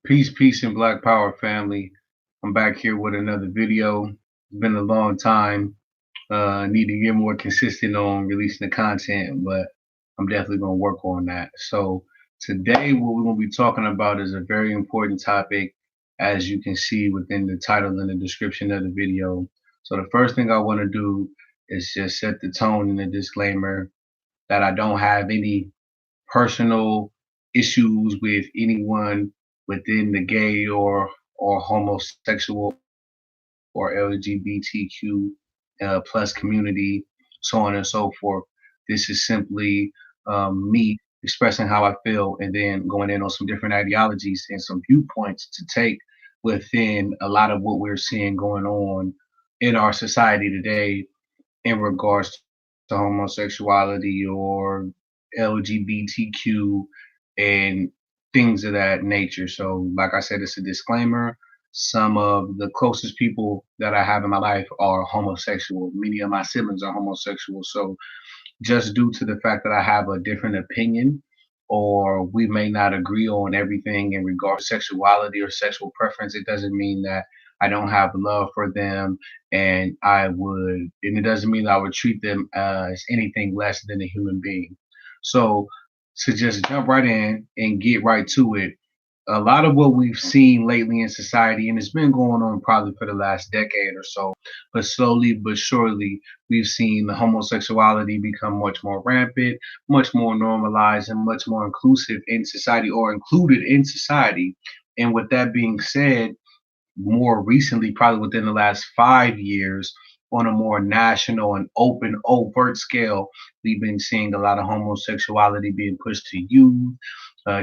Peace, and Black Power family. I'm back here with another video. It's been a long time. Need to get more consistent on releasing the content, but I'm definitely going to work on that. So today, what we're going to be talking about is a very important topic, as you can see within the title and the description of the video. So the first thing I want to do is just set the tone and the disclaimer that I don't have any personal issues with anyone within the gay or homosexual or LGBTQ plus community, so on and so forth. This is simply me expressing how I feel and then going in on some different ideologies and some viewpoints to take within a lot of what we're seeing going on in our society today in regards to homosexuality or LGBTQ and things of that nature. So, like I said, it's a disclaimer. Some of the closest people that I have in my life are homosexual. Many of my siblings are homosexual. So, just due to the fact that I have a different opinion or we may not agree on everything in regards to sexuality or sexual preference, it doesn't mean that I don't have love for them and it doesn't mean that I would treat them as anything less than a human being. So to just jump right in and get right to it, a lot of what we've seen lately in society, and it's been going on probably for the last decade or so, but slowly but surely, we've seen the homosexuality become much more rampant, much more normalized, and much more inclusive in society or included in society. And with that being said, more recently, probably within the last 5 years, on a more national and open, overt scale, we've been seeing a lot of homosexuality being pushed to youth.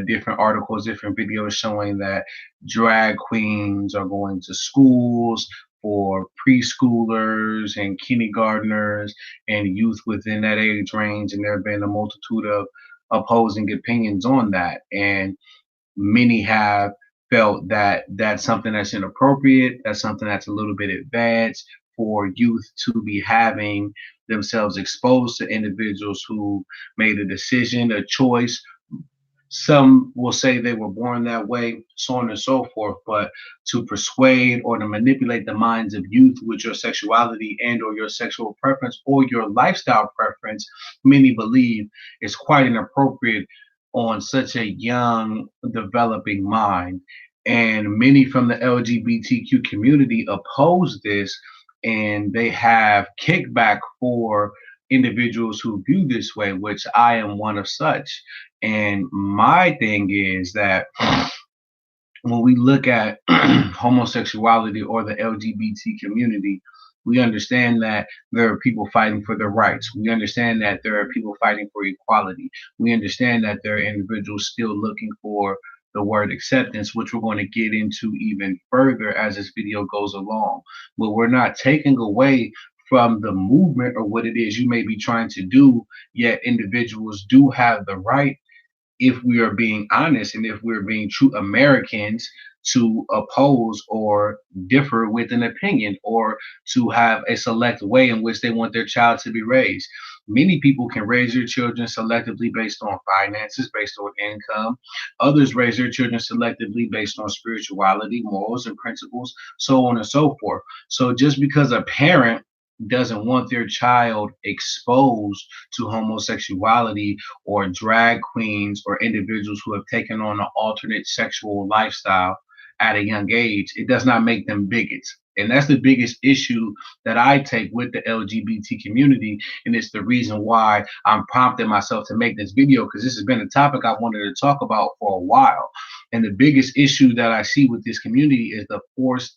Different articles, different videos showing that drag queens are going to schools for preschoolers and kindergartners and youth within that age range. And there have been a multitude of opposing opinions on that. And many have felt that that's something that's inappropriate, that's something that's a little bit advanced for youth to be having themselves exposed to individuals who made a decision, a choice. Some will say they were born that way, so on and so forth. But to persuade or to manipulate the minds of youth with your sexuality and or your sexual preference or your lifestyle preference, many believe is quite inappropriate on such a young, developing mind. And many from the LGBTQ community oppose this, and they have kickback for individuals who view this way, which I am one of such. And my thing is that when we look at homosexuality or the LGBT community, we understand that there are people fighting for their rights. We understand that there are people fighting for equality. We understand that there are individuals still looking for the word acceptance, which we're going to get into even further as this video goes along. But we're not taking away from the movement or what it is you may be trying to do, yet individuals do have the right, if we are being honest and if we're being true Americans, to oppose or differ with an opinion or to have a select way in which they want their child to be raised. Many people can raise their children selectively based on finances, based on income. Others raise their children selectively based on spirituality, morals, and principles, so on and so forth. So just because a parent doesn't want their child exposed to homosexuality or drag queens or individuals who have taken on an alternate sexual lifestyle at a young age, it does not make them bigots. And that's the biggest issue that I take with the LGBT community. And it's the reason why I'm prompting myself to make this video, because this has been a topic I wanted to talk about for a while. And the biggest issue that I see with this community is the forced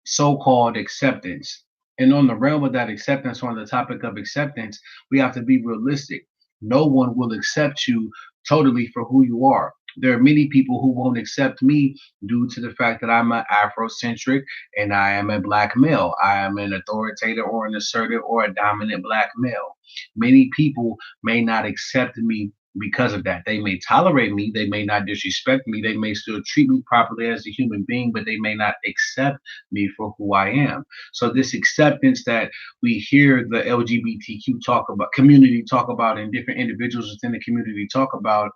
so-called acceptance. And on the realm of that acceptance, on the topic of acceptance, we have to be realistic. No one will accept you totally for who you are. There are many people who won't accept me due to the fact that I'm an Afrocentric and I am a black male. I am an authoritative or an assertive or a dominant black male. Many people may not accept me because of that. They may tolerate me, they may not disrespect me, they may still treat me properly as a human being, but they may not accept me for who I am. So this acceptance that we hear the LGBTQ talk about, community talk about, and different individuals within the community talk about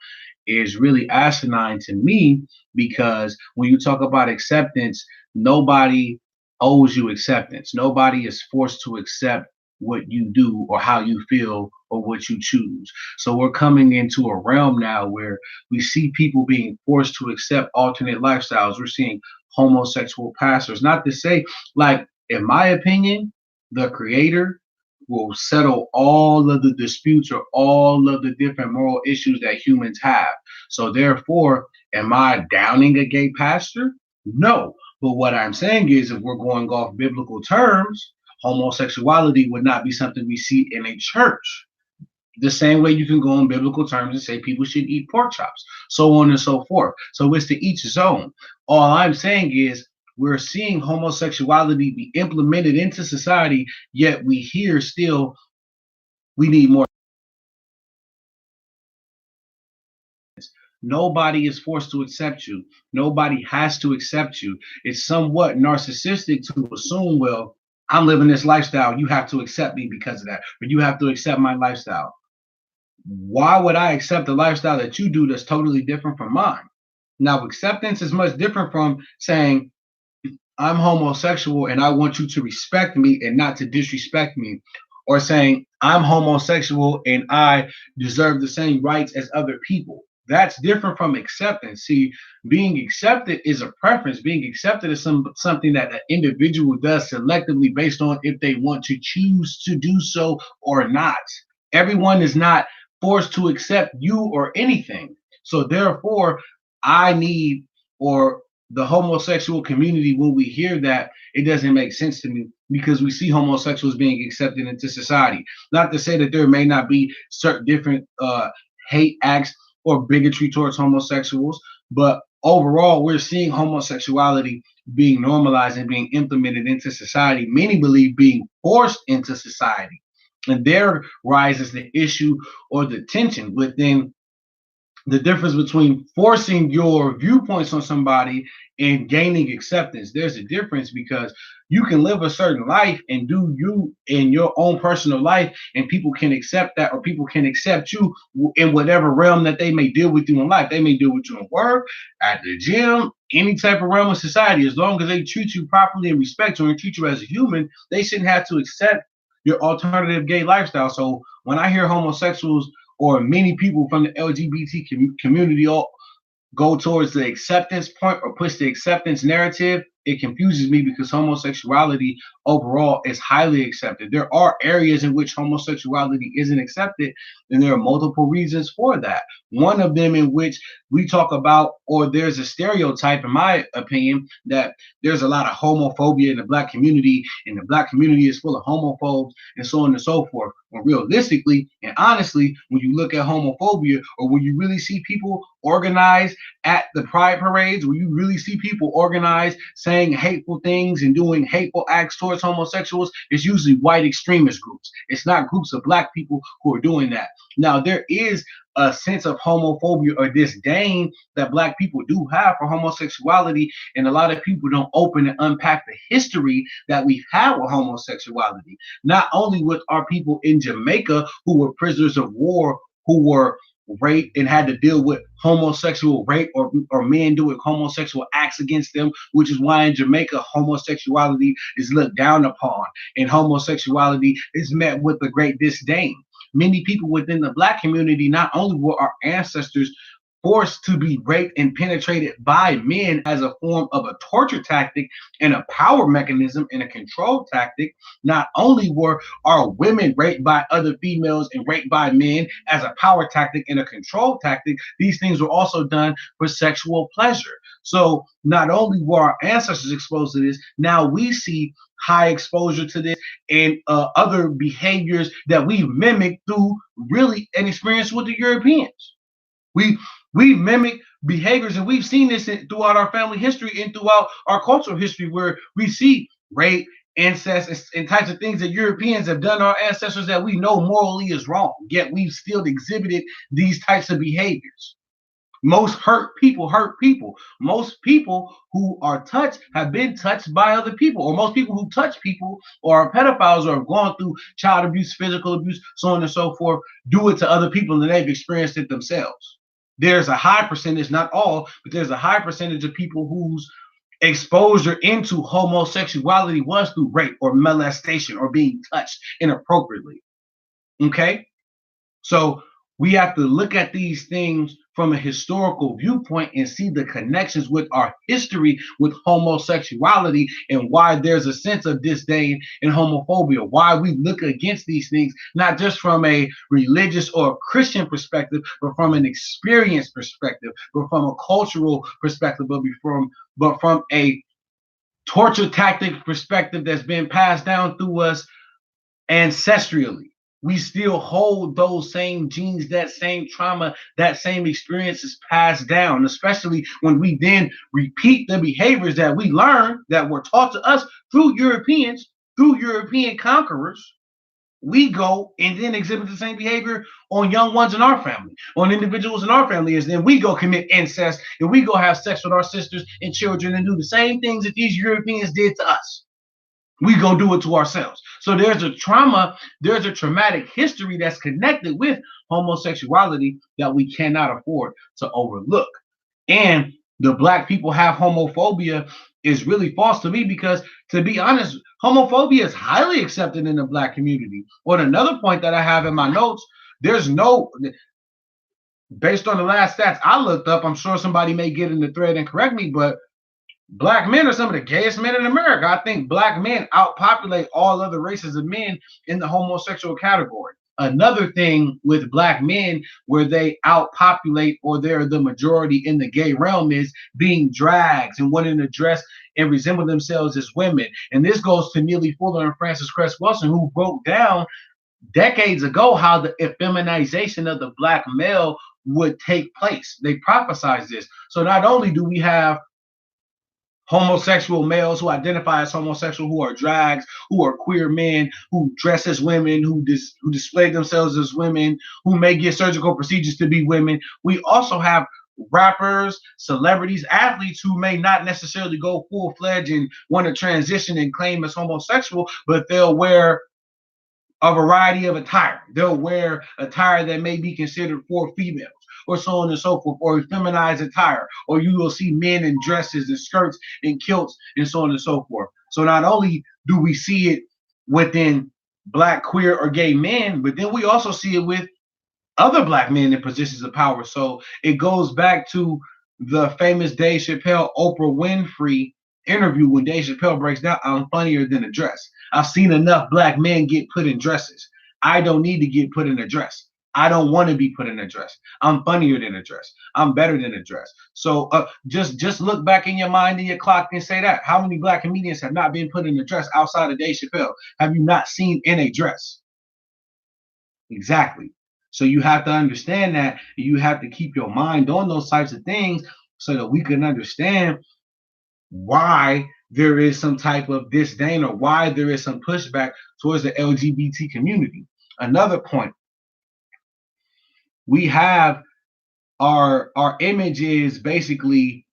is really asinine to me, because when you talk about acceptance, nobody owes you acceptance. Nobody is forced to accept what you do or how you feel or what you choose. So we're coming into a realm now where we see people being forced to accept alternate lifestyles. We're seeing homosexual pastors. Not to say, like, in my opinion, the creator will settle all of the disputes or all of the different moral issues that humans have. So therefore, am I downing a gay pastor? No. But what I'm saying is, if we're going off biblical terms, homosexuality would not be something we see in a church. The same way you can go on biblical terms and say people should eat pork chops, so on and so forth. So it's to each his own. All I'm saying is, we're seeing homosexuality be implemented into society, yet we hear still we need more. Nobody is forced to accept you. Nobody has to accept you. It's somewhat narcissistic to assume, well, I'm living this lifestyle. You have to accept me because of that, but you have to accept my lifestyle. Why would I accept a lifestyle that you do that's totally different from mine? Now, acceptance is much different from saying, I'm homosexual and I want you to respect me and not to disrespect me, or saying, I'm homosexual and I deserve the same rights as other people. That's different from acceptance. See, being accepted is a preference. Being accepted is something that an individual does selectively based on if they want to choose to do so or not. Everyone is not forced to accept you or anything. So therefore, I need, or the homosexual community, when we hear that, it doesn't make sense to me, because we see homosexuals being accepted into society. Not to say that there may not be certain different hate acts or bigotry towards homosexuals, but overall, we're seeing homosexuality being normalized and being implemented into society. Many believe being forced into society. And there rises the issue or the tension within the difference between forcing your viewpoints on somebody and gaining acceptance. There's a difference, because you can live a certain life and do you in your own personal life, and people can accept that, or people can accept you in whatever realm that they may deal with you in life. They may deal with you in work, at the gym, any type of realm of society. As long as they treat you properly and respect you and treat you as a human, they shouldn't have to accept your alternative gay lifestyle. So when I hear homosexuals or many people from the LGBT community all go towards the acceptance point or push the acceptance narrative, it confuses me, because homosexuality overall is highly accepted. There are areas in which homosexuality isn't accepted, and there are multiple reasons for that. One of them in which we talk about, or there's a stereotype, in my opinion, that there's a lot of homophobia in the black community, and the black community is full of homophobes, and so on and so forth. When realistically and honestly, when you look at homophobia, or when you really see people organize at the pride parades, when you really see people organize saying hateful things and doing hateful acts towards homosexuals, it's usually white extremist groups. It's not groups of black people who are doing that. Now, there is a sense of homophobia or disdain that black people do have for homosexuality, and a lot of people don't open and unpack the history that we've had with homosexuality. Not only with our people in Jamaica who were prisoners of war, who were raped and had to deal with homosexual rape, or men doing homosexual acts against them, which is why in Jamaica homosexuality is looked down upon and homosexuality is met with a great disdain. Many people within the black community, not only were our ancestors forced to be raped and penetrated by men as a form of a torture tactic and a power mechanism and a control tactic, not only were our women raped by other females and raped by men as a power tactic and a control tactic, these things were also done for sexual pleasure. So not only were our ancestors exposed to this, now we see high exposure to this and other behaviors that we mimic through really an experience with the Europeans. We we mimic behaviors, and we've seen this throughout our family history and throughout our cultural history, where we see rape incest and types of things that Europeans have done to our ancestors that we know morally is wrong, yet we've still exhibited these types of behaviors. Most hurt people hurt people. Most people who are touched have been touched by other people, or most people who touch people or are pedophiles or have gone through child abuse, physical abuse, so on and so forth, do it to other people and they've experienced it themselves. There's a high percentage, not all, but there's a high percentage of people whose exposure into homosexuality was through rape or molestation or being touched inappropriately. Okay? So we have to look at these things from a historical viewpoint and see the connections with our history with homosexuality and why there's a sense of disdain and homophobia, why we look against these things, not just from a religious or Christian perspective, but from an experience perspective, but from a cultural perspective, but from a torture tactic perspective that's been passed down through us ancestrally. We still hold those same genes, that same trauma, that same experience is passed down, especially when we then repeat the behaviors that we learned that were taught to us through Europeans, through European conquerors. We go and then exhibit the same behavior on young ones in our family, on individuals in our family, and then we go commit incest and we go have sex with our sisters and children and do the same things that these Europeans did to us. We go do it to ourselves. So there's a trauma, there's a traumatic history that's connected with homosexuality that we cannot afford to overlook. And the black people have homophobia is really false to me because, to be honest, homophobia is highly accepted in the black community. On another point that I have in my notes, there's no, based on the last stats I looked up, I'm sure somebody may get in the thread and correct me, but black men are some of the gayest men in America. I think black men outpopulate all other races of men in the homosexual category. Another thing with black men where they outpopulate or they're the majority in the gay realm is being drags and wanting to dress and resemble themselves as women. And this goes to Neely Fuller and Frances Cress Welsing, who broke down decades ago how the effeminization of the black male would take place. They prophesized this. So not only do we have homosexual males who identify as homosexual, who are drags, who are queer men, who dress as women, who display themselves as women, who may get surgical procedures to be women. We also have rappers, celebrities, athletes who may not necessarily go full-fledged and want to transition and claim as homosexual, but they'll wear a variety of attire. They'll wear attire that may be considered for females, or so on and so forth, or feminized attire, or you will see men in dresses and skirts and kilts and so on and so forth. So not only do we see it within black, queer, or gay men, but then we also see it with other black men in positions of power. So it goes back to the famous Dave Chappelle, Oprah Winfrey interview when Dave Chappelle breaks down, I'm funnier than a dress. I've seen enough black men get put in dresses. I don't need to get put in a dress. I don't want to be put in a dress. I'm funnier than a dress. I'm better than a dress. So just look back in your mind and your clock and say that. How many black comedians have not been put in a dress outside of Dave Chappelle? Have you not seen in a dress? Exactly. So you have to understand that. You have to keep your mind on those types of things so that we can understand why there is some type of disdain or why there is some pushback towards the LGBT community. Another point, we have our image is basically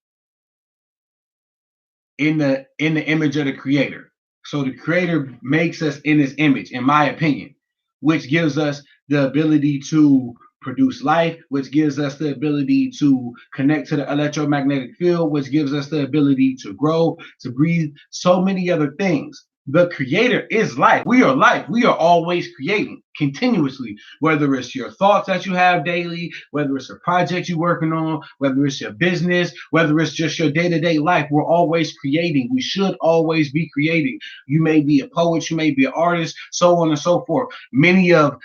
in the image of the creator. So the creator makes us in his image, in my opinion, which gives us the ability to produce life, which gives us the ability to connect to the electromagnetic field, which gives us the ability to grow, to breathe, so many other things. The creator is life. We are life. We are always creating continuously, whether it's your thoughts that you have daily, whether it's a project you're working on, whether it's your business, whether it's just your day-to-day life. We're always creating. We should always be creating. You may be a poet, you may be an artist, so on and so forth. Many of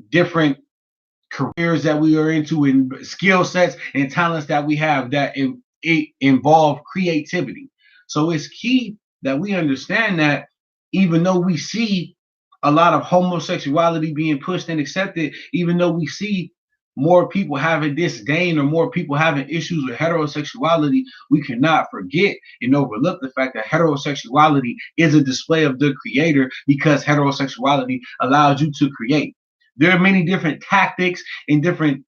different careers that we are into and skill sets and talents that we have that it involve creativity. So it's key that we understand that even though we see a lot of homosexuality being pushed and accepted, even though we see more people having disdain or more people having issues with heterosexuality, we cannot forget and overlook the fact that heterosexuality is a display of the creator, because heterosexuality allows you to create. There are many different tactics and different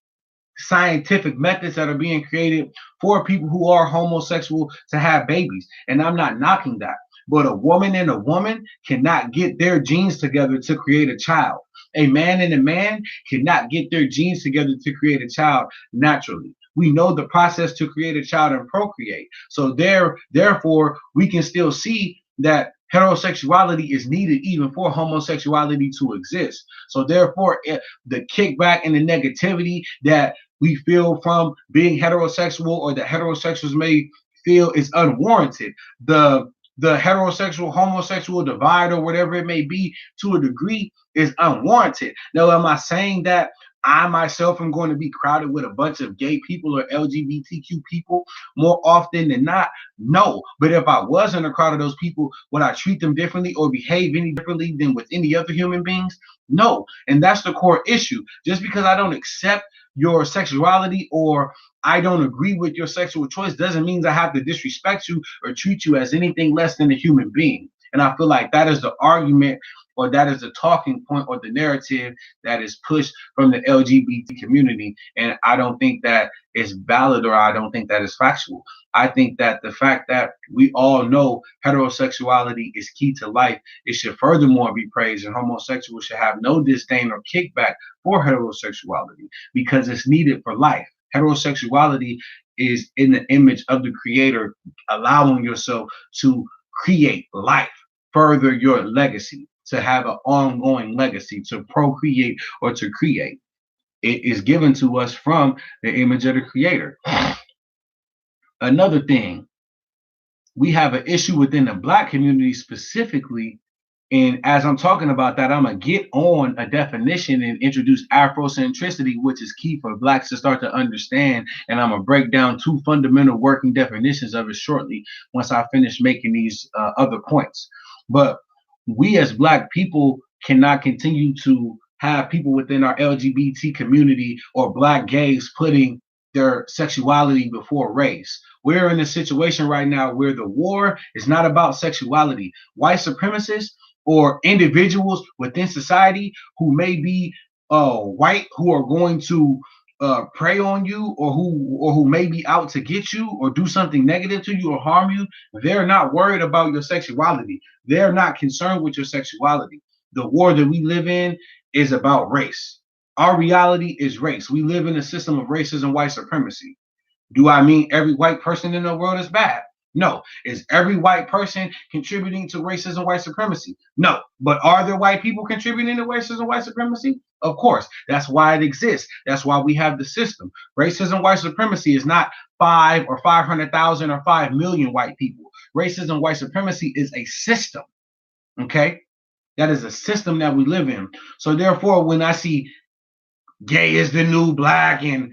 scientific methods that are being created for people who are homosexual to have babies. And I'm not knocking that. But a woman and a woman cannot get their genes together to create a child. A man and a man cannot get their genes together to create a child naturally. We know the process to create a child and procreate. So therefore, we can still see that heterosexuality is needed even for homosexuality to exist. So therefore, the kickback and the negativity that we feel from being heterosexual, or that heterosexuals may feel, is unwarranted. The heterosexual homosexual divide, or whatever it may be, to a degree, is unwarranted. Now, am I saying that I myself am going to be crowded with a bunch of gay people or LGBTQ people more often than not? No. But if I was in a crowd of those people, would I treat them differently or behave any differently than with any other human beings? No. And that's the core issue. Just because I don't accept your sexuality, or I don't agree with your sexual choice, doesn't mean I have to disrespect you or treat you as anything less than a human being. And I feel like that is the argument, or that is the talking point, or the narrative that is pushed from the LGBT community. And I don't think that is valid, or I don't think that is factual. I think that the fact that we all know heterosexuality is key to life, it should furthermore be praised, and homosexuals should have no disdain or kickback for heterosexuality, because it's needed for life. Heterosexuality is in the image of the creator, allowing yourself to create life, further your legacy, to have an ongoing legacy, to procreate or to create. It is given to us from the image of the creator. Another thing, we have an issue within the Black community specifically. And as I'm talking about that, I'm going to get on a definition and introduce Afrocentricity, which is key for Blacks to start to understand. And I'm going to break down two fundamental working definitions of it shortly, once I finish making these other points. But we as Black people cannot continue to have people within our LGBT community or Black gays putting their sexuality before race. We're in a situation right now where the war is not about sexuality. White supremacists, or individuals within society who may be white, who are going to prey on you, or who may be out to get you or do something negative to you or harm you, they're not worried about your sexuality. They're not concerned with your sexuality. The war that we live in is about race. Our reality is race. We live in a system of racism, white supremacy. Do I mean every white person in the world is bad? No. Is every white person contributing to racism, white supremacy? No. But are there white people contributing to racism, white supremacy? Of course. That's why it exists. That's why we have the system. Racism, white supremacy is not 5 or 500,000 or 5 million white people. Racism, white supremacy is a system. Okay? That is a system that we live in. So therefore, when I see gay is the new Black, and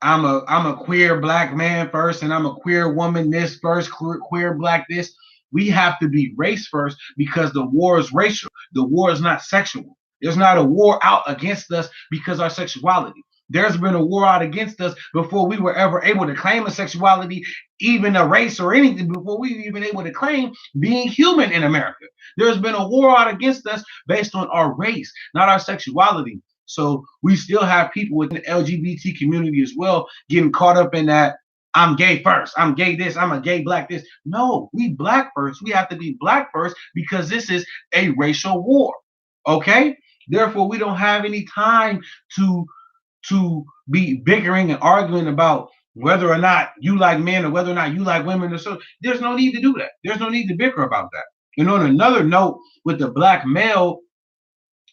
I'm a queer Black man first, and I'm a queer woman this first, queer Black this, we have to be race first, because the war is racial. The war is not sexual. There's not a war out against us because our sexuality. There's been a war out against us before we were ever able to claim a sexuality, even a race or anything, before we were even able to claim being human in America. There's been a war out against us based on our race, not our sexuality. So we still have people within the LGBT community as well getting caught up in that, I'm gay first, I'm gay this, I'm a gay Black this. No, we Black first. We have to be Black first, because this is a racial war. Okay? Therefore, we don't have any time to be bickering and arguing about whether or not you like men or whether or not you like women or so. There's no need to do that. There's no need to bicker about that. And on another note, with the Black male,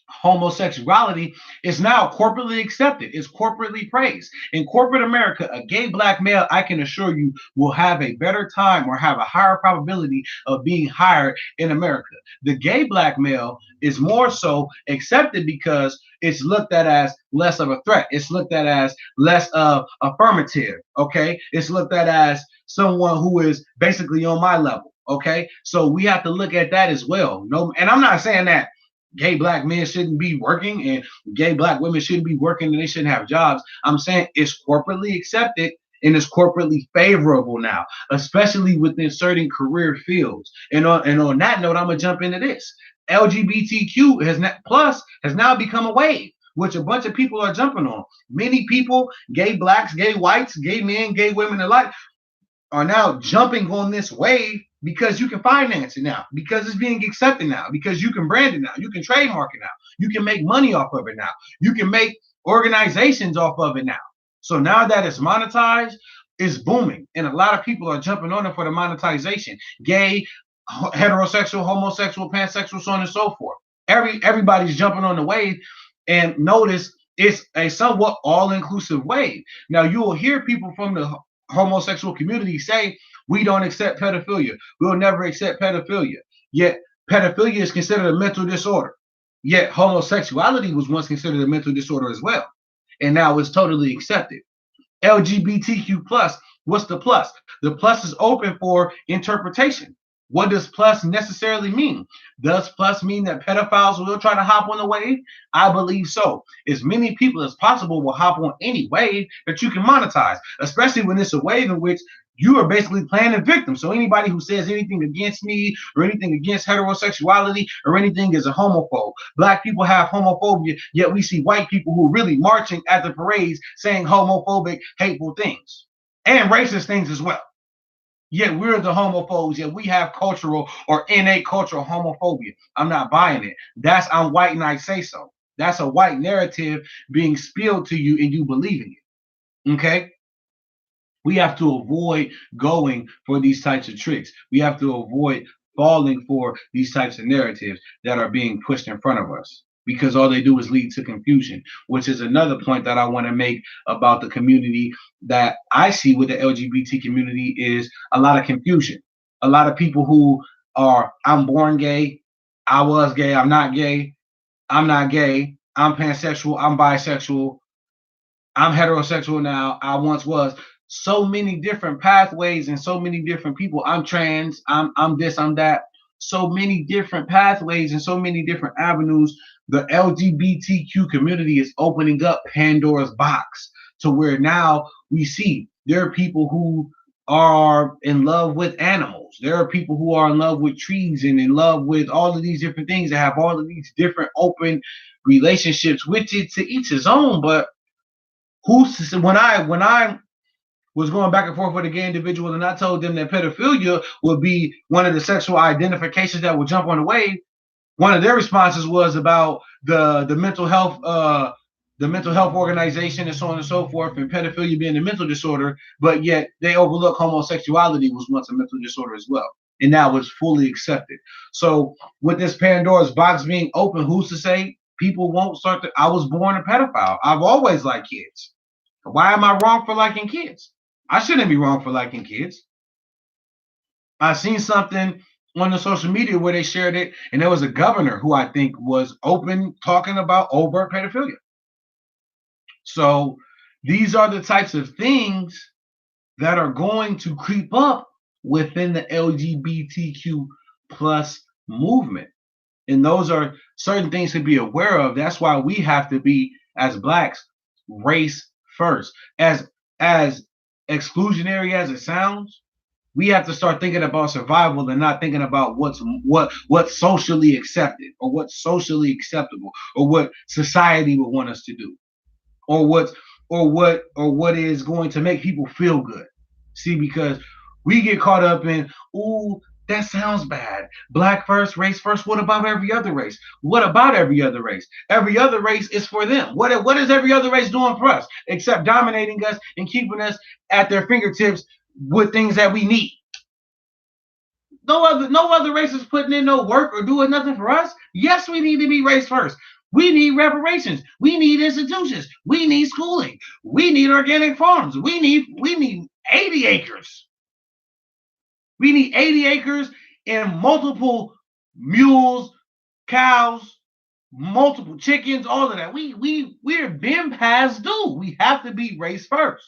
homosexuality is now corporately accepted. It's corporately praised. In corporate America, a gay Black male, I can assure you, will have a better time or have a higher probability of being hired in America. The gay Black male is more so accepted because it's looked at as less of a threat. It's looked at as less of affirmative. Okay. It's looked at as someone who is basically on my level. Okay. So we have to look at that as well. No, and I'm not saying that gay black men shouldn't be working and gay black women shouldn't be working and they shouldn't have jobs. I'm saying it's corporately accepted and it's corporately favorable now, especially within certain career fields. And on that note, I'm gonna jump into this. LGBTQ has now become a wave, which a bunch of people are jumping on. Many people, gay blacks, gay whites, gay men, gay women alike, are now jumping on this wave because you can finance it now, because it's being accepted now, because you can brand it now, you can trademark it now, you can make money off of it now, you can make organizations off of it now. So now that it's monetized, it's booming, and a lot of people are jumping on it for the monetization. Gay, heterosexual, homosexual, pansexual, so on and so forth. Everybody's jumping on the wave, and notice it's a somewhat all-inclusive wave. Now you will hear people from the homosexual community say, we don't accept pedophilia. We'll never accept pedophilia. Yet pedophilia is considered a mental disorder. Yet homosexuality was once considered a mental disorder as well. And now it's totally accepted. LGBTQ plus, what's the plus? The plus is open for interpretation. What does plus necessarily mean? Does plus mean that pedophiles will try to hop on the wave? I believe so. As many people as possible will hop on any wave that you can monetize, especially when it's a wave in which you are basically playing a victim. So anybody who says anything against me or anything against heterosexuality or anything is a homophobe. Black people have homophobia, yet we see white people who are really marching at the parades saying homophobic, hateful things and racist things as well. Yet we're the homophobes, yet we have cultural or innate cultural homophobia. I'm not buying it. I'm white and I say so. That's a white narrative being spilled to you and you believing it. Okay? We have to avoid going for these types of tricks. We have to avoid falling for these types of narratives that are being pushed in front of us, because all they do is lead to confusion, which is another point that I want to make about the community that I see with the LGBT community is a lot of confusion. A lot of people who are, I'm born gay, I was gay, I'm not gay, I'm not gay, I'm pansexual, I'm bisexual, I'm heterosexual now, I once was. So many different pathways and so many different people. I'm trans, I'm this, I'm that. So many different pathways and so many different avenues. The LGBTQ community is opening up Pandora's box to where now we see there are people who are in love with animals. There are people who are in love with trees and in love with all of these different things that have all of these different open relationships, which is to each his own. But who's when I was going back and forth with a gay individual and I told them that pedophilia would be one of the sexual identifications that would jump on the wave, one of their responses was about the mental health organization and so on and so forth, and pedophilia being a mental disorder, but yet they overlook homosexuality was once a mental disorder as well. And now it's fully accepted. So with this Pandora's box being open, who's to say people won't start to, I was born a pedophile. I've always liked kids. Why am I wrong for liking kids? I shouldn't be wrong for liking kids. I seen something on the social media where they shared it, and there was a governor who I think was open talking about overt pedophilia. So these are the types of things that are going to creep up within the LGBTQ plus movement. And those are certain things to be aware of. That's why we have to be, as blacks, race first. As exclusionary as it sounds, we have to start thinking about survival and not thinking about what's socially accepted or what's socially acceptable or what society would want us to do or what is going to make people feel good. See, because we get caught up in, ooh, that sounds bad. Black first, race first. What about every other race? What about every other race? Every other race is for them. What is every other race doing for us except dominating us and keeping us at their fingertips with things that we need? No other race is putting in no work or doing nothing for us. Yes, we need to be race first. We need reparations. We need institutions. We need schooling. We need organic farms. We need 80 acres. We need 80 acres and multiple mules, cows, multiple chickens, all of that. We're been past due. We have to be race first.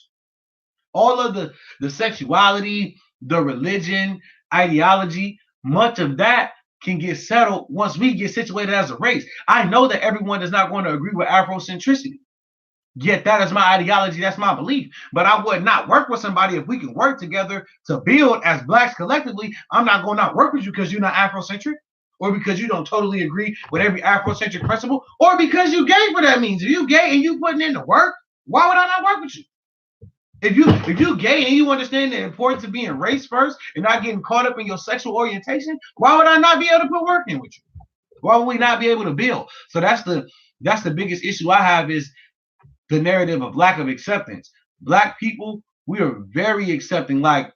All of the sexuality, the religion, ideology, much of that can get settled once we get situated as a race. I know that everyone is not going to agree with Afrocentricity. Yet that is my ideology, that's my belief. But I would not work with somebody if we can work together to build as blacks collectively. I'm not going to not work with you because you're not Afrocentric, or because you don't totally agree with every Afrocentric principle, or because you gay for that means. If you gay and you putting in the work, why would I not work with you? If you gay and you understand the importance of being race first and not getting caught up in your sexual orientation, why would I not be able to put work in with you? Why would we not be able to build? So that's the biggest issue I have, is the narrative of lack of acceptance. Black people, we are very accepting. Like,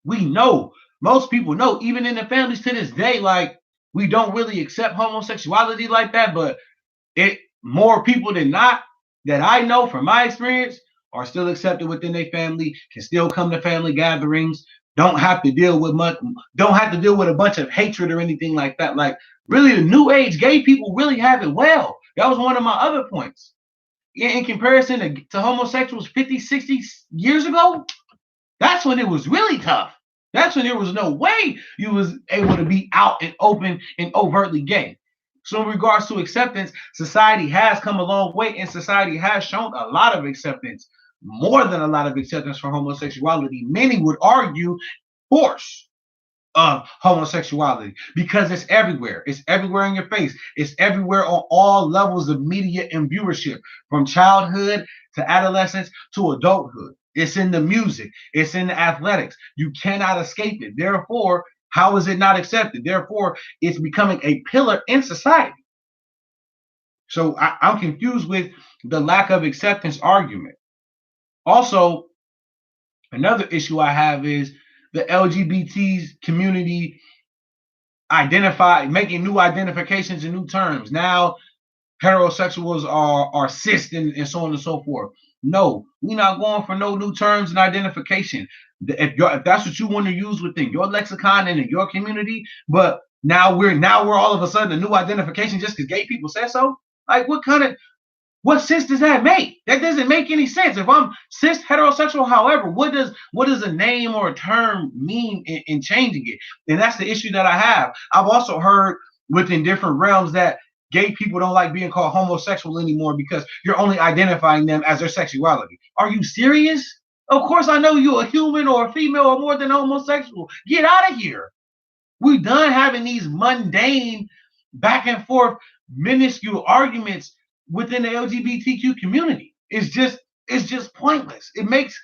we know, most people know, even in the families to this day, like, we don't really accept homosexuality like that, but it more people than not that I know from my experience are still accepted within their family, can still come to family gatherings, don't have to deal with a bunch of hatred or anything like that. Like, really, the new age gay people really have it well. That was one of my other points. In comparison to homosexuals 50, 60 years ago, that's when it was really tough. That's when there was no way you was able to be out and open and overtly gay. So in regards to acceptance, society has come a long way, and society has shown a lot of acceptance, more than a lot of acceptance for homosexuality. Many would argue force of homosexuality, because it's everywhere. It's everywhere in your face. It's everywhere on all levels of media and viewership, from childhood to adolescence to adulthood. It's in the music. It's in the athletics. You cannot escape it. Therefore, how is it not accepted? Therefore, it's becoming a pillar in society. So I'm confused with the lack of acceptance argument. Also, another issue I have is the LGBT community making new identifications and new terms. Now, heterosexuals are cis and so on and so forth. No, we're not going for no new terms and identification. If that's what you want to use within your lexicon and in your community, but now we're all of a sudden a new identification just because gay people said so. Like, what sense does that make? That doesn't make any sense. If I'm cis heterosexual, however, what does a name or a term mean in changing it? And that's the issue that I have. I've also heard within different realms that gay people don't like being called homosexual anymore because you're only identifying them as their sexuality. Are you serious? Of course I know you're a human or a female or more than homosexual. Get out of here. We're done having these mundane back and forth minuscule arguments within the LGBTQ community. It's just pointless. It makes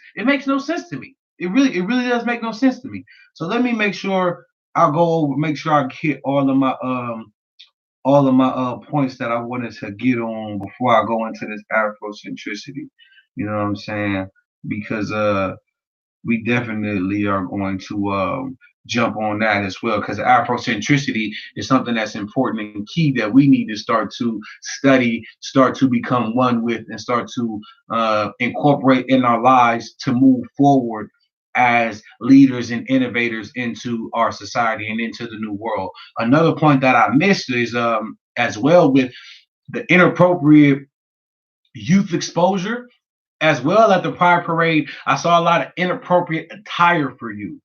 no sense to me. It really does make no sense to me. So let me make sure make sure I hit all of my points that I wanted to get on before I go into this Afrocentricity. You know what I'm saying? Because we definitely are going to jump on that as well, because Afrocentricity is something that's important and key that we need to start to study, start to become one with, and start to incorporate in our lives to move forward as leaders and innovators into our society and into the new world. Another point that I missed is as well with the inappropriate youth exposure. As well at the Pride Parade, I saw a lot of inappropriate attire for you.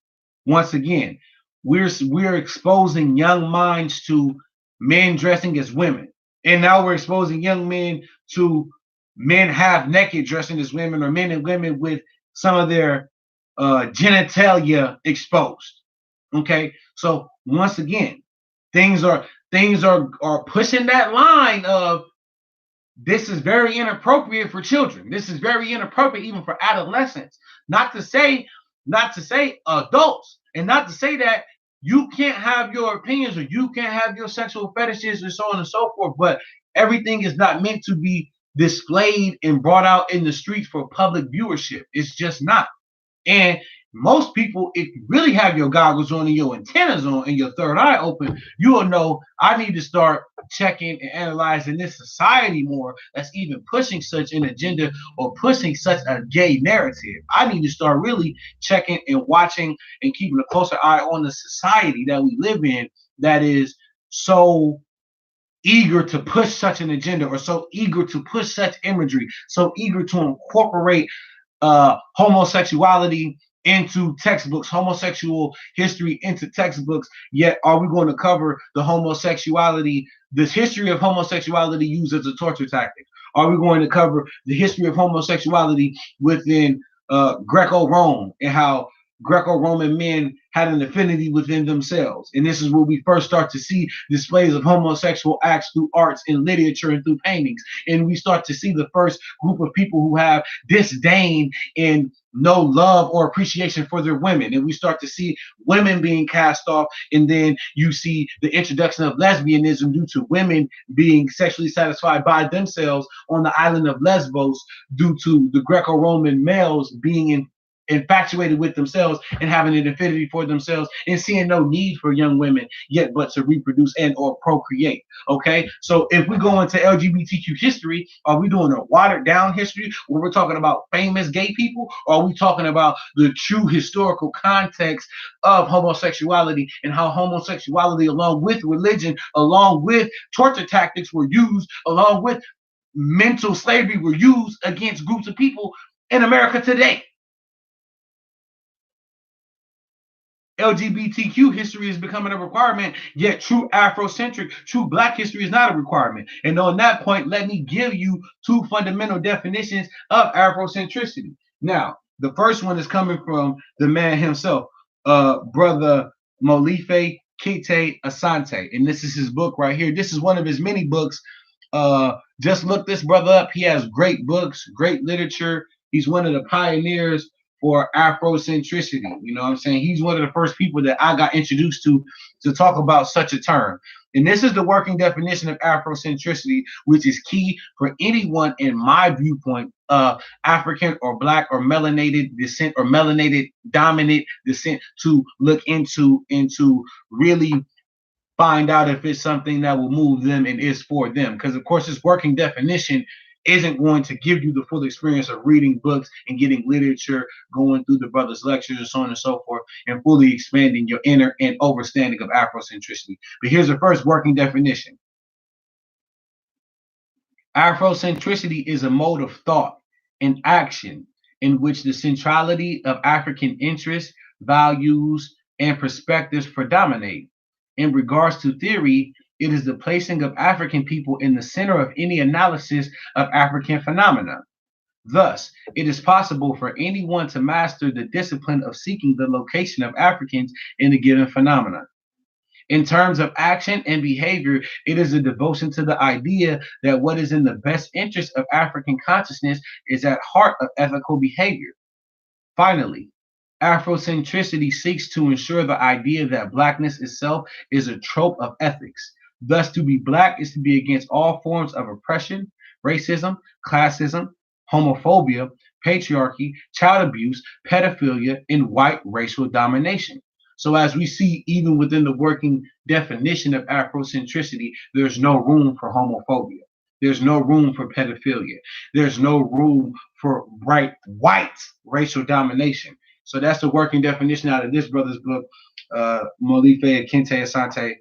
Once again, we're exposing young minds to men dressing as women, and now we're exposing young men to men half naked dressing as women, or men and women with some of their genitalia exposed. Okay, so once again, things are pushing that line of, this is very inappropriate for children. This is very inappropriate even for adolescents. Not to say adults, and not to say that you can't have your opinions or you can't have your sexual fetishes and so on and so forth, but everything is not meant to be displayed and brought out in the streets for public viewership. It's just not. And most people, if you really have your goggles on and your antennas on and your third eye open, you will know I need to start checking and analyzing this society more that's even pushing such an agenda or pushing such a gay narrative. I need to start really checking and watching and keeping a closer eye on the society that we live in that is so eager to push such an agenda, or so eager to push such imagery, so eager to incorporate homosexuality into textbooks, homosexual history into textbooks, yet are we going to cover the homosexuality, this history of homosexuality used as a torture tactic? Are we going to cover the history of homosexuality within Greco-Rome and how Greco-Roman men had an affinity within themselves? And this is where we first start to see displays of homosexual acts through arts and literature and through paintings. And we start to see the first group of people who have disdain and no love or appreciation for their women. And we start to see women being cast off. And then you see the introduction of lesbianism due to women being sexually satisfied by themselves on the island of Lesbos due to the Greco-Roman males being infatuated with themselves and having an affinity for themselves and seeing no need for young women yet but to reproduce and or procreate. Okay, so if we go into LGBTQ history, are we doing a watered down history where we're talking about famous gay people, or are we talking about the true historical context of homosexuality and how homosexuality along with religion, along with torture tactics were used, along with mental slavery were used against groups of people in America today? LGBTQ history is becoming a requirement, yet true Afrocentric, true Black history is not a requirement. And on that point, let me give you two fundamental definitions of Afrocentricity. Now, the first one is coming from the man himself, Brother Molife Kete Asante. And this is his book right here. This is one of his many books. Just look this brother up. He has great books, great literature. He's one of the pioneers for Afrocentricity. You know what I'm saying? He's one of the first people that I got introduced to talk about such a term. And this is the working definition of Afrocentricity, which is key for anyone, in my viewpoint, African or Black or melanated descent or melanated dominant descent to look into really find out if it's something that will move them and is for them. Because of course, this working definition isn't going to give you the full experience of reading books and getting literature, going through the brother's lectures and so on and so forth, and fully expanding your inner and understanding of Afrocentricity. But here's the first working definition. Afrocentricity is a mode of thought and action in which the centrality of African interests, values, and perspectives predominate. In regards to theory, it is the placing of African people in the center of any analysis of African phenomena. Thus, it is possible for anyone to master the discipline of seeking the location of Africans in a given phenomenon. In terms of action and behavior, it is a devotion to the idea that what is in the best interest of African consciousness is at heart of ethical behavior. Finally, Afrocentricity seeks to ensure the idea that Blackness itself is a trope of ethics. Thus, to be Black is to be against all forms of oppression, racism, classism, homophobia, patriarchy, child abuse, pedophilia, and white racial domination. So, as we see, even within the working definition of Afrocentricity, there's no room for homophobia. There's no room for pedophilia. There's no room for white racial domination. So that's the working definition out of this brother's book, Molife Kente Asante.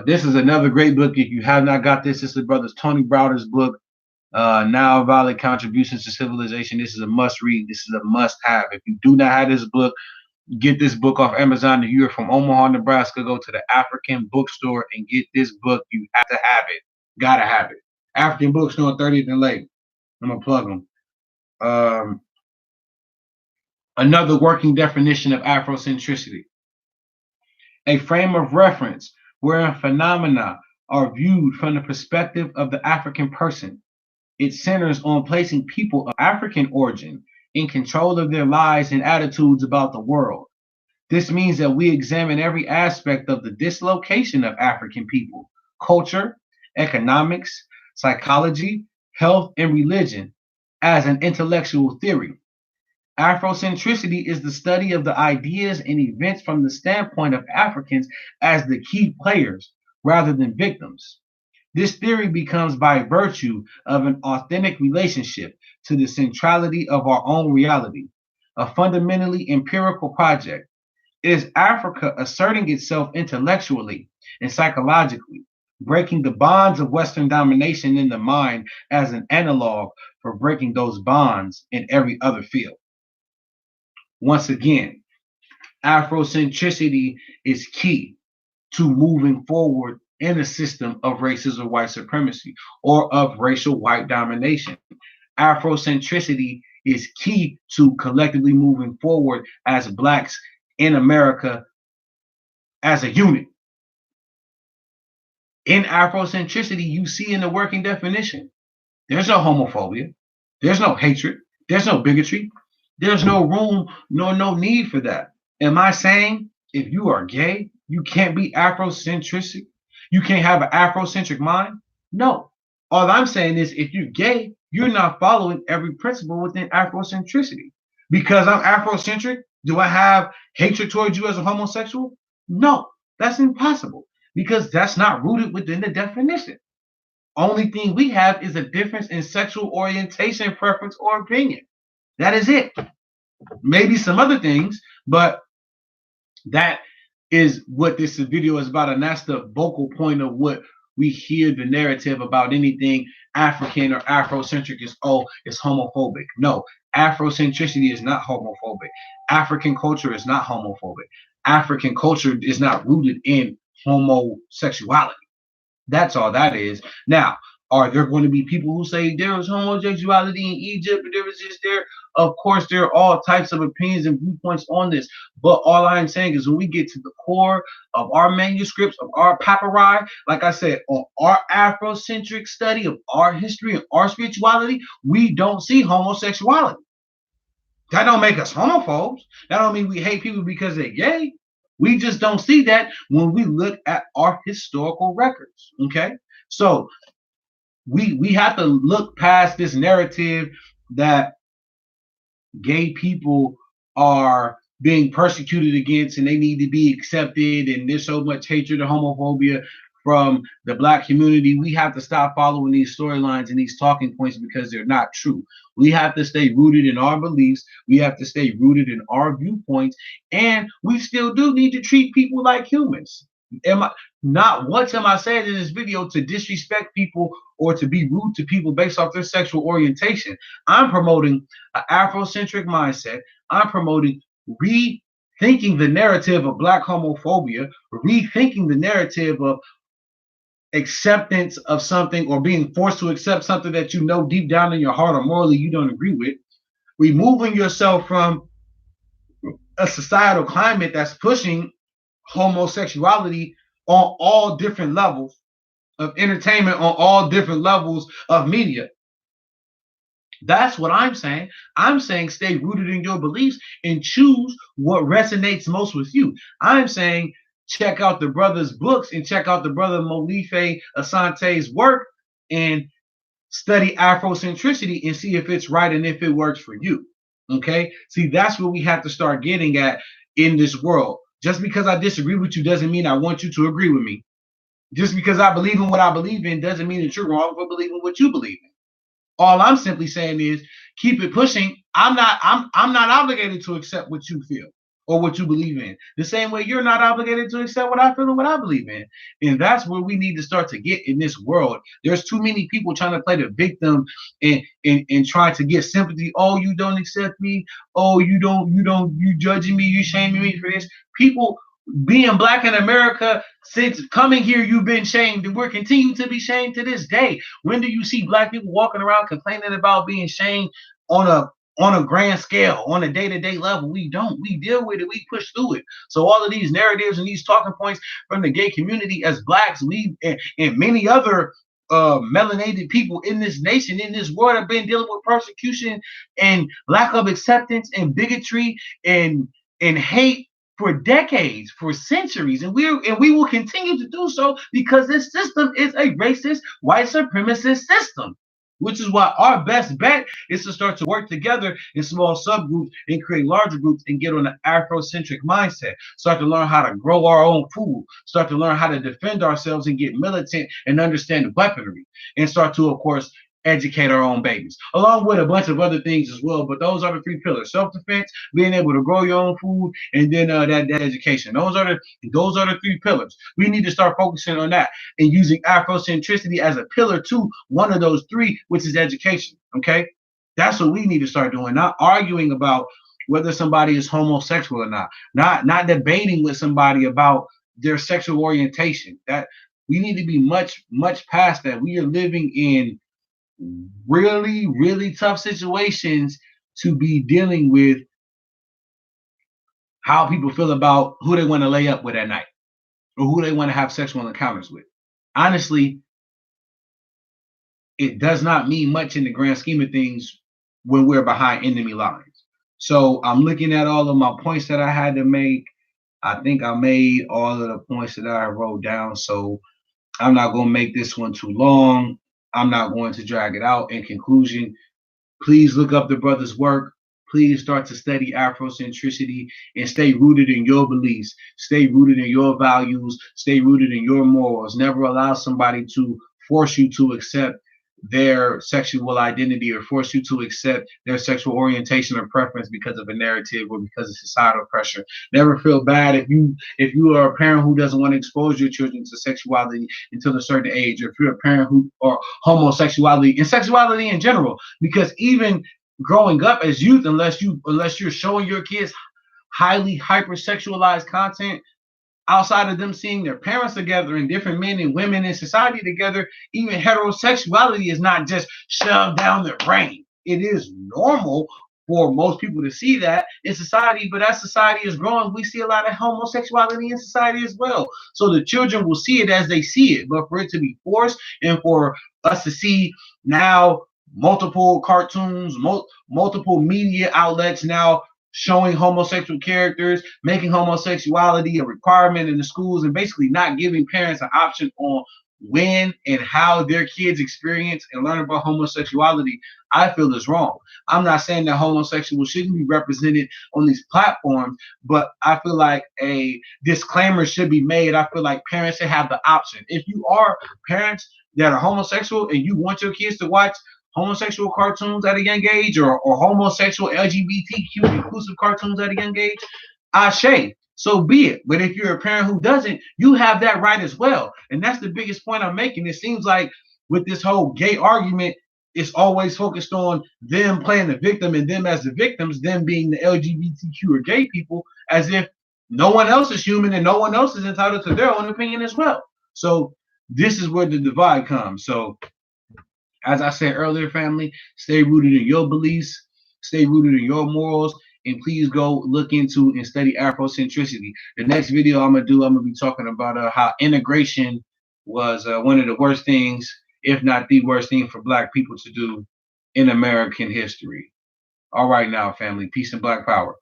This is another great book. If you have not got this, it's the brother's Tony Browder's book, Now Valid Contributions to Civilization. This is a must read. This is a must have. If you do not have this book, get this book off Amazon. If you're from Omaha, Nebraska, go to the African bookstore and get this book. You have to have it. Gotta have it. African bookstore on 30th and Lake. I'm gonna plug them. Another working definition of Afrocentricity: a frame of reference wherein phenomena are viewed from the perspective of the African person. It centers on placing people of African origin in control of their lives and attitudes about the world. This means that we examine every aspect of the dislocation of African people, culture, economics, psychology, health, and religion as an intellectual theory. Afrocentricity is the study of the ideas and events from the standpoint of Africans as the key players rather than victims. This theory becomes by virtue of an authentic relationship to the centrality of our own reality, a fundamentally empirical project. It is Africa asserting itself intellectually and psychologically, breaking the bonds of Western domination in the mind as an analog for breaking those bonds in every other field. Once again, Afrocentricity is key to moving forward in a system of racist or white supremacy or of racial white domination. Afrocentricity is key to collectively moving forward as blacks in America as a unit. In Afrocentricity, you see in the working definition, there's no homophobia, there's no hatred, there's no bigotry, there's no room, no need for that. Am I saying if you are gay, you can't be Afrocentric? You can't have an Afrocentric mind? No. All I'm saying is if you're gay, you're not following every principle within Afrocentricity. Because I'm Afrocentric, do I have hatred towards you as a homosexual? No, that's impossible because that's not rooted within the definition. Only thing we have is a difference in sexual orientation, preference, or opinion. That is it. Maybe some other things, but that is what this video is about, and that's the vocal point of what we hear the narrative about anything African or Afrocentric is, oh, it's homophobic. No, Afrocentricity is not homophobic. African culture is not homophobic. African culture is not rooted in homosexuality. That's all that is. Now, are there going to be people who say there was homosexuality in Egypt and there was this there? Of course, there are all types of opinions and viewpoints on this. But all I'm saying is when we get to the core of our manuscripts, of our papyri, like I said, on our Afrocentric study of our history and our spirituality, we don't see homosexuality. That don't make us homophobes. That don't mean we hate people because they're gay. We just don't see that when we look at our historical records. Okay, so we have to look past this narrative that gay people are being persecuted against and they need to be accepted, and there's so much hatred and homophobia from the black community. We have to stop following these storylines and these talking points because they're not true. We have to stay rooted in our beliefs. We have to stay rooted in our viewpoints, and we still do need to treat people like humans. Not once am I saying in this video to disrespect people or to be rude to people based off their sexual orientation. I'm promoting an Afrocentric mindset. I'm promoting rethinking the narrative of black homophobia, rethinking the narrative of acceptance of something or being forced to accept something that you know deep down in your heart or morally you don't agree with, removing yourself from a societal climate that's pushing homosexuality on all different levels of entertainment, on all different levels of media. That's what I'm saying. I'm saying stay rooted in your beliefs and choose what resonates most with you. I'm saying check out the brother's books and check out the brother Molife Asante's work and study Afrocentricity and see if it's right and if it works for you. Okay? See, that's what we have to start getting at in this world. Just because I disagree with you doesn't mean I want you to agree with me. Just because I believe in what I believe in doesn't mean that you're wrong for believing what you believe in. All I'm simply saying is keep it pushing. I'm not obligated to accept what you feel or what you believe in. The same way you're not obligated to accept what I feel and what I believe in. And that's where we need to start to get in this world. There's too many people trying to play the victim and trying to get sympathy. Oh, you don't accept me. Oh, you judging me, you shaming me for this. People being black in America, since coming here, you've been shamed, and we're continuing to be shamed to this day. When do you see black people walking around complaining about being shamed on a grand scale, on a day-to-day level? We don't. We deal with it. We push through it. So all of these narratives and these talking points from the gay community as blacks, we and many other melanated people in this nation, in this world, have been dealing with persecution and lack of acceptance and bigotry and hate for decades, for centuries, and we will continue to do so because this system is a racist, white supremacist system. Which is why our best bet is to start to work together in small subgroups and create larger groups and get on an Afrocentric mindset. Start to learn how to grow our own food. Start to learn how to defend ourselves and get militant and understand weaponry. And start to, of course, educate our own babies, along with a bunch of other things as well. But those are the three pillars: self-defense, being able to grow your own food, and then that education. Those are the three pillars. We need to start focusing on that and using Afrocentricity as a pillar to one of those three, which is education. Okay, that's what we need to start doing. Not arguing about whether somebody is homosexual or not. Not debating with somebody about their sexual orientation. That we need to be much past that. We are living in really tough situations to be dealing with how people feel about who they want to lay up with at night or who they want to have sexual encounters with. Honestly, it does not mean much in the grand scheme of things when we're behind enemy lines. So I'm looking at all of my points that I had to make. I think I made all of the points that I wrote down. So I'm not going to make this one too long. I'm not going to drag it out. In conclusion, please look up the brother's work. Please start to study Afrocentricity and stay rooted in your beliefs. Stay rooted in your values. Stay rooted in your morals. Never allow somebody to force you to accept their sexual identity or force you to accept their sexual orientation or preference because of a narrative or because of societal pressure. Never feel bad if you are a parent who doesn't want to expose your children to sexuality until a certain age, or if you're a parent who or homosexuality and sexuality in general, because even growing up as youth, unless you're showing your kids highly hypersexualized content outside of them seeing their parents together and different men and women in society together, even heterosexuality is not just shoved down their brain. It is normal for most people to see that in society, but as society is growing, we see a lot of homosexuality in society as well. So the children will see it as they see it, but for it to be forced and for us to see now multiple cartoons, multiple media outlets now showing homosexual characters, making homosexuality a requirement in the schools, and basically not giving parents an option on when and how their kids experience and learn about homosexuality, I feel is wrong. I'm not saying that homosexuals shouldn't be represented on these platforms, but I feel like a disclaimer should be made. I feel like parents should have the option. If you are parents that are homosexual and you want your kids to watch homosexual cartoons at a young age, or homosexual LGBTQ inclusive cartoons at a young age, ashe, so be it. But if you're a parent who doesn't, you have that right as well. And that's the biggest point I'm making. It seems like with this whole gay argument, it's always focused on them playing the victim and them as the victims, them being the LGBTQ or gay people, as if no one else is human and no one else is entitled to their own opinion as well. So this is where the divide comes. So as I said earlier, family, stay rooted in your beliefs, stay rooted in your morals, and please go look into and study Afrocentricity. The next video I'm gonna be talking about how integration was one of the worst things, if not the worst thing, for Black people to do in American history. All right, now, family, peace and Black power.